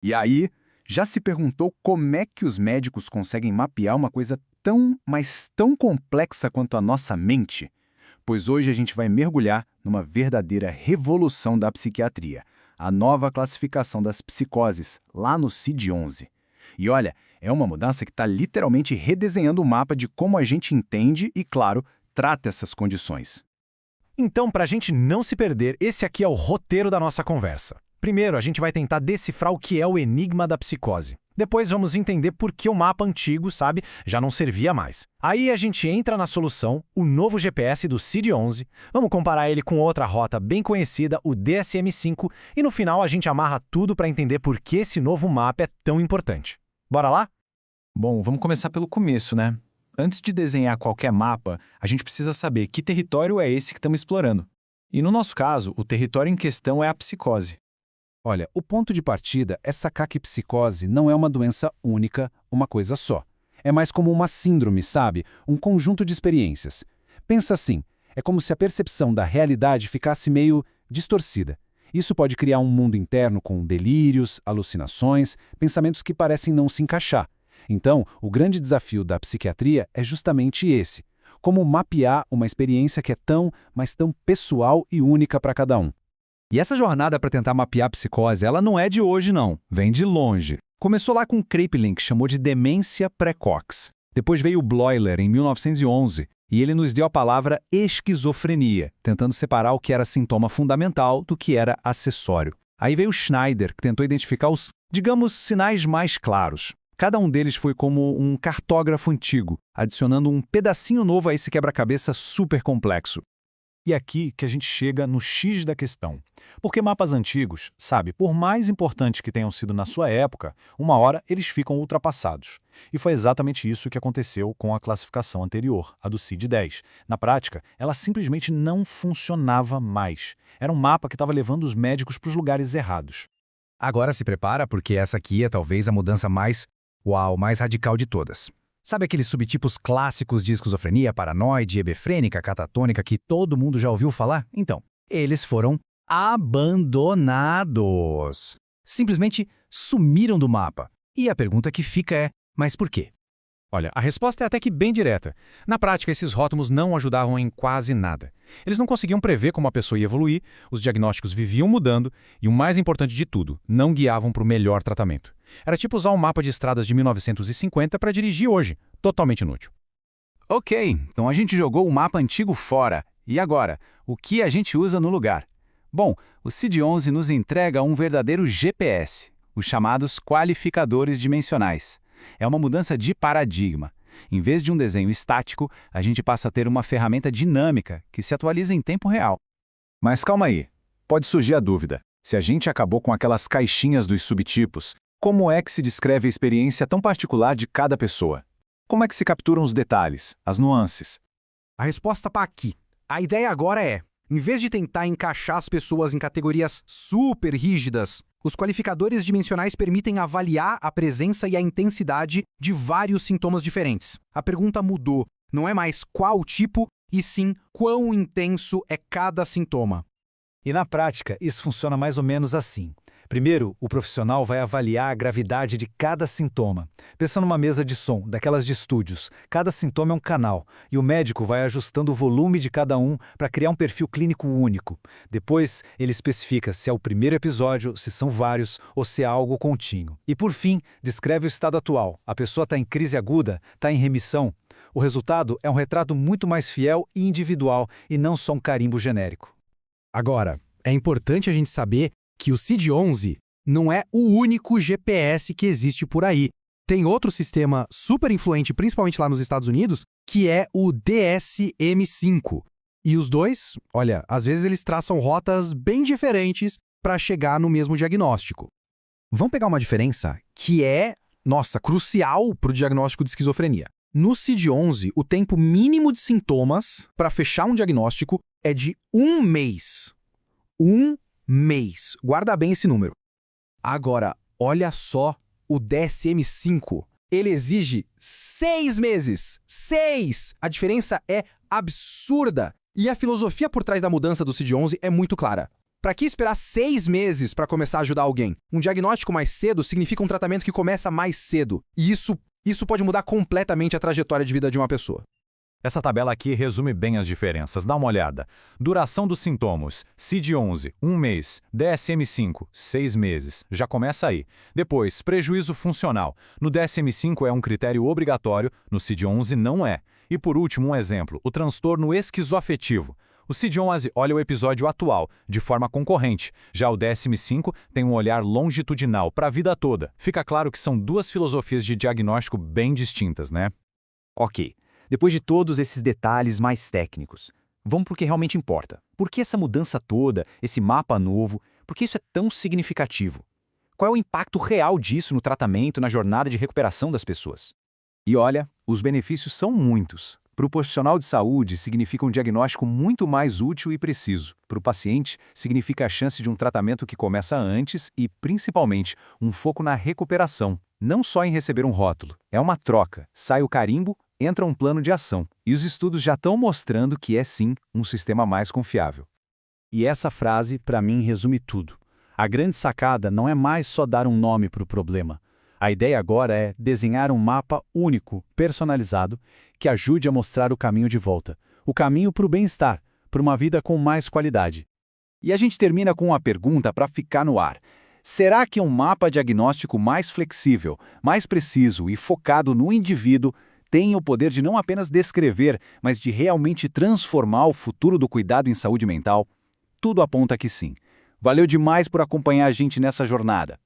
E aí, já se perguntou como é que os médicos conseguem mapear uma coisa tão, mas tão complexa quanto a nossa mente? Pois hoje a gente vai mergulhar numa verdadeira revolução da psiquiatria, a nova classificação das psicoses, lá no CID-11. E olha, é uma mudança que está literalmente redesenhando o mapa de como a gente entende e, claro, trata essas condições. Então, para a gente não se perder, esse aqui é o roteiro da nossa conversa. Primeiro, a gente vai tentar decifrar o que é o enigma da psicose. Depois vamos entender por que o mapa antigo, sabe, já não servia mais. Aí a gente entra na solução, o novo GPS do CID-11, vamos comparar ele com outra rota bem conhecida, o DSM-5, e no final a gente amarra tudo para entender por que esse novo mapa é tão importante. Bora lá? Bom, vamos começar pelo começo, né? Antes de desenhar qualquer mapa, a gente precisa saber que território é esse que estamos explorando. E no nosso caso, o território em questão é a psicose. Olha, o ponto de partida é sacar que psicose não é uma doença única, uma coisa só. É mais como uma síndrome, sabe? Um conjunto de experiências. Pensa assim, é como se a percepção da realidade ficasse meio distorcida. Isso pode criar um mundo interno com delírios, alucinações, pensamentos que parecem não se encaixar. Então, o grande desafio da psiquiatria é justamente esse: como mapear uma experiência que é tão, mas tão pessoal e única para cada um. E essa jornada para tentar mapear a psicose, ela não é de hoje não, vem de longe. Começou lá com Kraepelin, que chamou de demência precox. Depois veio o Bloiler, em 1911, e ele nos deu a palavra esquizofrenia, tentando separar o que era sintoma fundamental do que era acessório. Aí veio o Schneider, que tentou identificar os, digamos, sinais mais claros. Cada um deles foi como um cartógrafo antigo, adicionando um pedacinho novo a esse quebra-cabeça super complexo. E aqui que a gente chega no X da questão. Porque mapas antigos, sabe, por mais importantes que tenham sido na sua época, uma hora eles ficam ultrapassados. E foi exatamente isso que aconteceu com a classificação anterior, a do CID-10. Na prática, ela simplesmente não funcionava mais. Era um mapa que estava levando os médicos para os lugares errados. Agora se prepara, porque essa aqui é talvez a mudança mais radical de todas. Sabe aqueles subtipos clássicos de esquizofrenia, paranoide, hebefrênica, catatônica que todo mundo já ouviu falar? Então, eles foram abandonados. Simplesmente sumiram do mapa. E a pergunta que fica é, mas por quê? Olha, a resposta é até que bem direta. Na prática, esses rótulos não ajudavam em quase nada. Eles não conseguiam prever como a pessoa ia evoluir, os diagnósticos viviam mudando e, o mais importante de tudo, não guiavam para o melhor tratamento. Era tipo usar um mapa de estradas de 1950 para dirigir hoje, totalmente inútil. Ok, então a gente jogou o mapa antigo fora. E agora, o que a gente usa no lugar? Bom, o CID-11 nos entrega um verdadeiro GPS, os chamados qualificadores dimensionais. É uma mudança de paradigma. Em vez de um desenho estático, a gente passa a ter uma ferramenta dinâmica que se atualiza em tempo real. Mas calma aí, pode surgir a dúvida. Se a gente acabou com aquelas caixinhas dos subtipos, como é que se descreve a experiência tão particular de cada pessoa? Como é que se capturam os detalhes, as nuances? A resposta está aqui. A ideia agora é, em vez de tentar encaixar as pessoas em categorias super rígidas, os qualificadores dimensionais permitem avaliar a presença e a intensidade de vários sintomas diferentes. A pergunta mudou. Não é mais qual tipo, e sim quão intenso é cada sintoma. E na prática, isso funciona mais ou menos assim. Primeiro, o profissional vai avaliar a gravidade de cada sintoma. Pensa numa mesa de som, daquelas de estúdios. Cada sintoma é um canal, e o médico vai ajustando o volume de cada um para criar um perfil clínico único. Depois, ele especifica se é o primeiro episódio, se são vários ou se é algo contínuo. E por fim, descreve o estado atual. A pessoa está em crise aguda, está em remissão. O resultado é um retrato muito mais fiel e individual, e não só um carimbo genérico. Agora, é importante a gente saber que o CID-11 não é o único GPS que existe por aí. Tem outro sistema super influente, principalmente lá nos Estados Unidos, que é o DSM-5. E os dois, olha, às vezes eles traçam rotas bem diferentes para chegar no mesmo diagnóstico. Vamos pegar uma diferença que é, crucial para o diagnóstico de esquizofrenia. No CID-11, o tempo mínimo de sintomas para fechar um diagnóstico é de 1 mês. 1 mês. Guarda bem esse número. Agora, olha só o DSM-5. Ele exige 6 meses. 6! A diferença é absurda. E a filosofia por trás da mudança do CID-11 é muito clara. Para que esperar 6 meses para começar a ajudar alguém? Um diagnóstico mais cedo significa um tratamento que começa mais cedo. E isso pode mudar completamente a trajetória de vida de uma pessoa. Essa tabela aqui resume bem as diferenças. Dá uma olhada. Duração dos sintomas. CID-11, 1 mês. DSM-5, 6 meses. Já começa aí. Depois, prejuízo funcional. No DSM-5 é um critério obrigatório, no CID-11 não é. E por último, um exemplo, o transtorno esquizoafetivo. O CID-11 olha o episódio atual, de forma concorrente. Já o DSM-5 tem um olhar longitudinal para a vida toda. Fica claro que são duas filosofias de diagnóstico bem distintas, né? Ok, depois de todos esses detalhes mais técnicos, vamos para o que realmente importa. Por que essa mudança toda, esse mapa novo, por que isso é tão significativo? Qual é o impacto real disso no tratamento, na jornada de recuperação das pessoas? E olha, os benefícios são muitos. Para o profissional de saúde, significa um diagnóstico muito mais útil e preciso. Para o paciente, significa a chance de um tratamento que começa antes e, principalmente, um foco na recuperação. Não só em receber um rótulo. É uma troca. Sai o carimbo, entra um plano de ação. E os estudos já estão mostrando que é, sim, um sistema mais confiável. E essa frase, para mim, resume tudo. A grande sacada não é mais só dar um nome para o problema. A ideia agora é desenhar um mapa único, personalizado, que ajude a mostrar o caminho de volta. O caminho para o bem-estar, para uma vida com mais qualidade. E a gente termina com uma pergunta para ficar no ar. Será que um mapa diagnóstico mais flexível, mais preciso e focado no indivíduo tem o poder de não apenas descrever, mas de realmente transformar o futuro do cuidado em saúde mental? Tudo aponta que sim. Valeu demais por acompanhar a gente nessa jornada.